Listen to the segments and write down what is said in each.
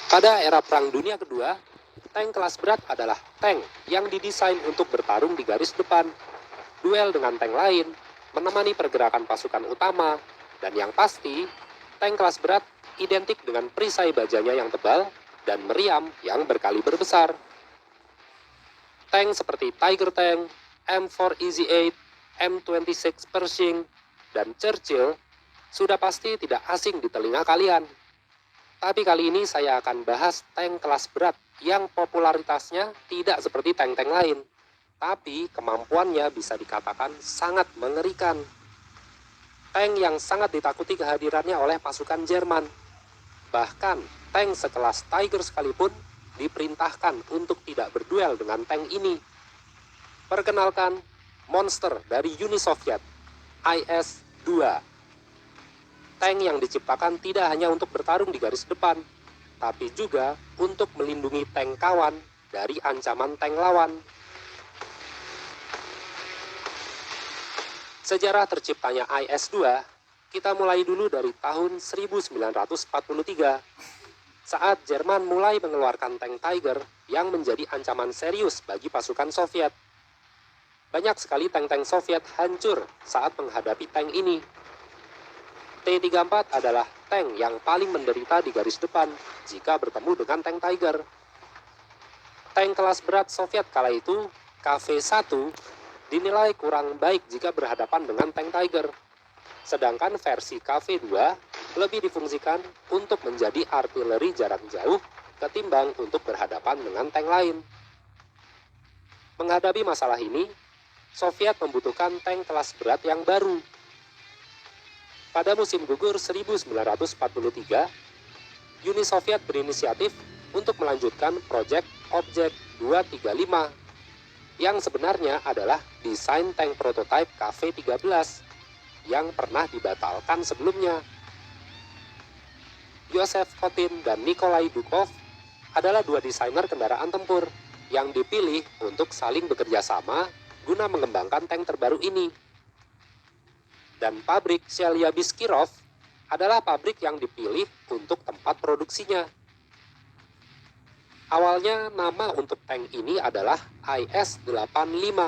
Pada era Perang Dunia Kedua, tank kelas berat adalah tank yang didesain untuk bertarung di garis depan, duel dengan tank lain, menemani pergerakan pasukan utama, dan yang pasti, tank kelas berat identik dengan perisai bajanya yang tebal dan meriam yang berkaliber besar. Tank seperti Tiger Tank, M4 Easy 8, M26 Pershing, dan Churchill sudah pasti tidak asing di telinga kalian. Tapi kali ini saya akan bahas tank kelas berat yang popularitasnya tidak seperti tank-tank lain, tapi kemampuannya bisa dikatakan sangat mengerikan. Tank yang sangat ditakuti kehadirannya oleh pasukan Jerman. Bahkan tank sekelas Tiger sekalipun diperintahkan untuk tidak berduel dengan tank ini. Perkenalkan, monster dari Uni Soviet, IS-2. Tank yang diciptakan tidak hanya untuk bertarung di garis depan, tapi juga untuk melindungi tank kawan dari ancaman tank lawan. Sejarah terciptanya IS-2, kita mulai dulu dari tahun 1943, saat Jerman mulai mengeluarkan tank Tiger yang menjadi ancaman serius bagi pasukan Soviet. Banyak sekali tank-tank Soviet hancur saat menghadapi tank ini. T-34 adalah tank yang paling menderita di garis depan jika bertemu dengan tank Tiger. Tank kelas berat Soviet kala itu, KV-1, dinilai kurang baik jika berhadapan dengan tank Tiger. Sedangkan versi KV-2 lebih difungsikan untuk menjadi artileri jarak jauh ketimbang untuk berhadapan dengan tank lain. Menghadapi masalah ini, Soviet membutuhkan tank kelas berat yang baru. Pada musim gugur 1943, Uni Soviet berinisiatif untuk melanjutkan proyek Objek 235 yang sebenarnya adalah desain tank prototipe KV-13 yang pernah dibatalkan sebelumnya. Yosef Kotin dan Nikolai Dukov adalah dua desainer kendaraan tempur yang dipilih untuk saling bekerja sama guna mengembangkan tank terbaru ini. Dan pabrik Chelyabinsk-Kirov adalah pabrik yang dipilih untuk tempat produksinya. Awalnya nama untuk tank ini adalah IS-85.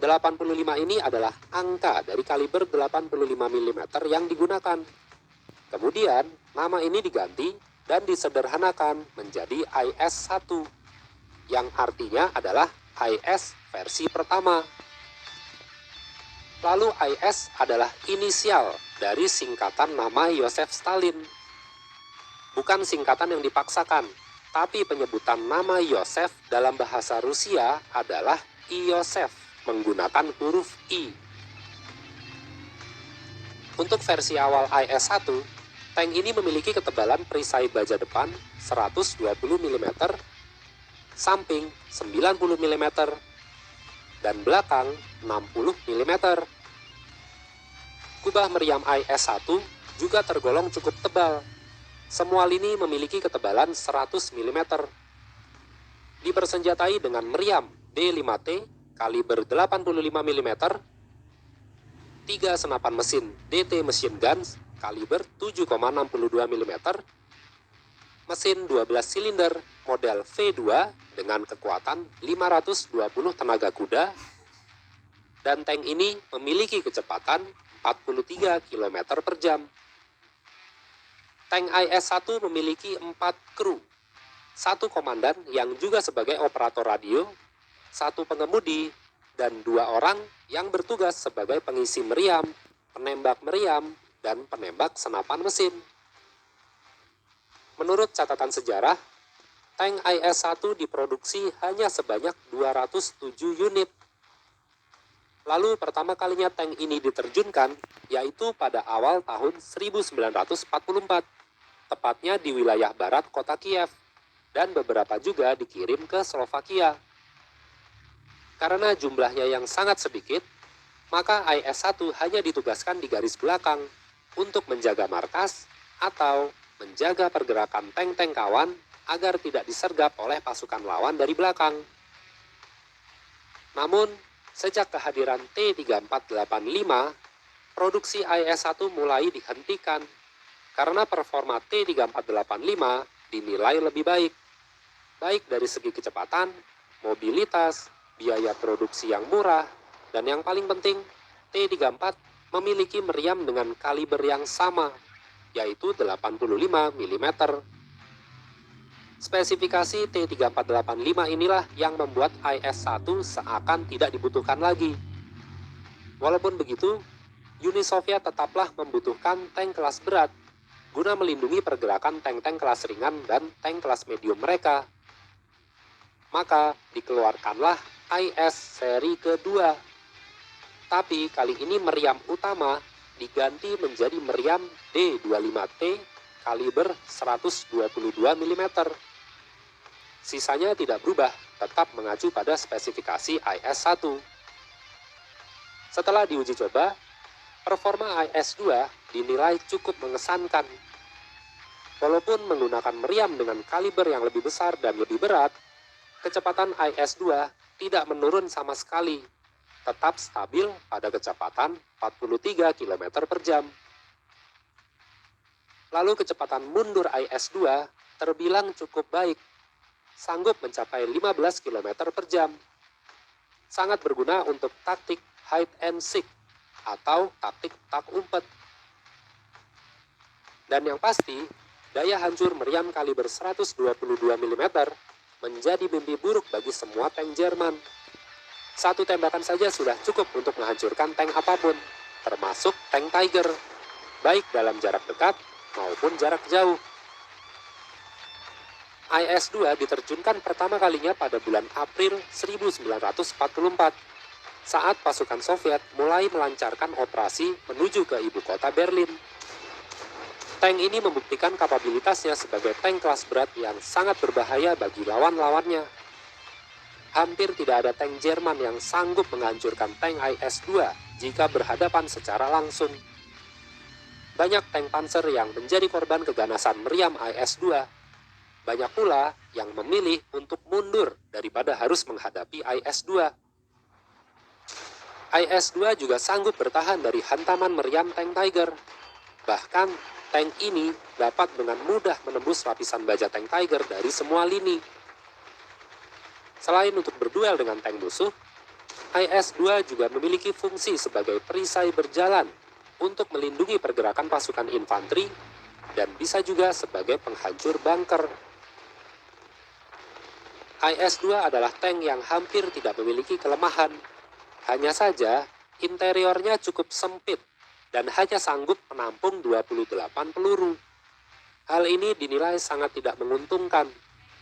85 ini adalah angka dari kaliber 85 mm yang digunakan. Kemudian, nama ini diganti dan disederhanakan menjadi IS-1, yang artinya adalah IS versi pertama. Lalu IS adalah inisial dari singkatan nama Yosef Stalin. Bukan singkatan yang dipaksakan, tapi penyebutan nama Yosef dalam bahasa Rusia adalah Iosef menggunakan huruf I. Untuk versi awal IS-1, tank ini memiliki ketebalan perisai baja depan 120 mm, samping 90 mm, dan belakang 60 mm. Kubah meriam IS-1 juga tergolong cukup tebal. Semua lini memiliki ketebalan 100 mm. Dipersenjatai dengan meriam D5T kaliber 85 mm, 3 senapan mesin DT Machine Guns kaliber 7,62 mm, mesin 12 silinder model V2 dengan kekuatan 520 tenaga kuda, dan tank ini memiliki kecepatan 43 km per jam. Tank IS-1 memiliki 4 kru, 1 komandan yang juga sebagai operator radio, 1 pengemudi, dan 2 orang yang bertugas sebagai pengisi meriam, penembak meriam, dan penembak senapan mesin. Menurut catatan sejarah, tank IS-1 diproduksi hanya sebanyak 207 unit. Lalu pertama kalinya tank ini diterjunkan, yaitu pada awal tahun 1944, tepatnya di wilayah barat kota Kiev, dan beberapa juga dikirim ke Slovakia. Karena jumlahnya yang sangat sedikit, maka IS-1 hanya ditugaskan di garis belakang untuk menjaga markas atau menjaga pergerakan tank-tank kawan agar tidak disergap oleh pasukan lawan dari belakang. Namun, sejak kehadiran T-3485, produksi IS-1 mulai dihentikan karena performa T-3485 dinilai lebih baik, baik dari segi kecepatan, mobilitas, biaya produksi yang murah, dan yang paling penting, T-34 memiliki meriam dengan kaliber yang sama, yaitu 85 mm. Spesifikasi T-3485 inilah yang membuat IS-1 seakan tidak dibutuhkan lagi. Walaupun begitu, Uni Soviet tetaplah membutuhkan tank kelas berat guna melindungi pergerakan tank-tank kelas ringan dan tank kelas medium mereka. Maka dikeluarkanlah IS seri kedua. Tapi kali ini meriam utama diganti menjadi meriam D25T kaliber 122 mm. Sisanya tidak berubah, tetap mengacu pada spesifikasi IS-1. Setelah diuji coba, performa IS-2 dinilai cukup mengesankan. Walaupun menggunakan meriam dengan kaliber yang lebih besar dan lebih berat, kecepatan IS-2 tidak menurun sama sekali, tetap stabil pada kecepatan 43 km per jam. Lalu kecepatan mundur IS-2 terbilang cukup baik, sanggup mencapai 15 km per jam. Sangat berguna untuk taktik hide and seek atau taktik tak umpet. Dan yang pasti, daya hancur meriam kaliber 122 mm menjadi mimpi buruk bagi semua tank Jerman. Satu tembakan saja sudah cukup untuk menghancurkan tank apapun, termasuk tank Tiger, baik dalam jarak dekat maupun jarak jauh. IS-2 diterjunkan pertama kalinya pada bulan April 1944, saat pasukan Soviet mulai melancarkan operasi menuju ke ibu kota Berlin. Tank ini membuktikan kapabilitasnya sebagai tank kelas berat yang sangat berbahaya bagi lawan-lawannya. Hampir tidak ada tank Jerman yang sanggup menghancurkan tank IS-2 jika berhadapan secara langsung. Banyak tank panzer yang menjadi korban keganasan meriam IS-2. Banyak pula yang memilih untuk mundur daripada harus menghadapi IS-2. IS-2 juga sanggup bertahan dari hantaman meriam tank Tiger. Bahkan, tank ini dapat dengan mudah menembus lapisan baja tank Tiger dari semua lini. Selain untuk berduel dengan tank musuh, IS-2 juga memiliki fungsi sebagai perisai berjalan untuk melindungi pergerakan pasukan infanteri dan bisa juga sebagai penghancur bunker. IS-2 adalah tank yang hampir tidak memiliki kelemahan. Hanya saja, interiornya cukup sempit dan hanya sanggup menampung 28 peluru. Hal ini dinilai sangat tidak menguntungkan,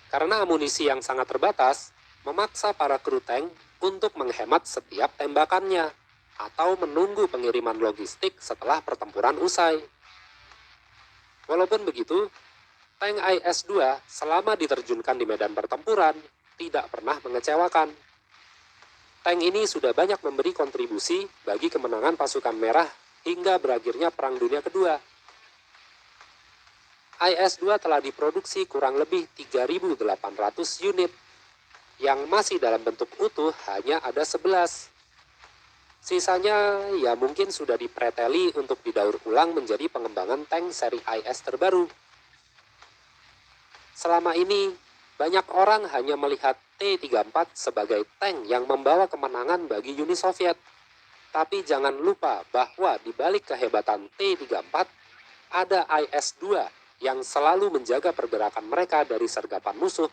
karena amunisi yang sangat terbatas memaksa para kru tank untuk menghemat setiap tembakannya atau menunggu pengiriman logistik setelah pertempuran usai. Walaupun begitu, tank IS-2 selama diterjunkan di medan pertempuran tidak pernah mengecewakan. Tank ini sudah banyak memberi kontribusi bagi kemenangan pasukan merah hingga berakhirnya Perang Dunia Kedua. IS-2 telah diproduksi kurang lebih 3.800 unit, yang masih dalam bentuk utuh hanya ada 11. Sisanya ya mungkin sudah dipreteli untuk didaur ulang menjadi pengembangan tank seri IS terbaru. Selama ini, banyak orang hanya melihat T-34 sebagai tank yang membawa kemenangan bagi Uni Soviet. Tapi jangan lupa bahwa di balik kehebatan T-34, ada IS-2 yang selalu menjaga pergerakan mereka dari sergapan musuh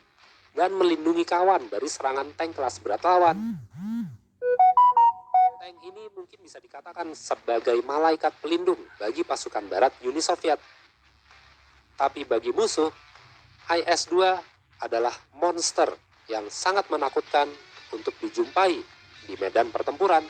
dan melindungi kawan dari serangan tank kelas berat lawan. Tank ini mungkin bisa dikatakan sebagai malaikat pelindung bagi pasukan barat Uni Soviet. Tapi bagi musuh, IS-2 adalah monster yang sangat menakutkan untuk dijumpai di medan pertempuran.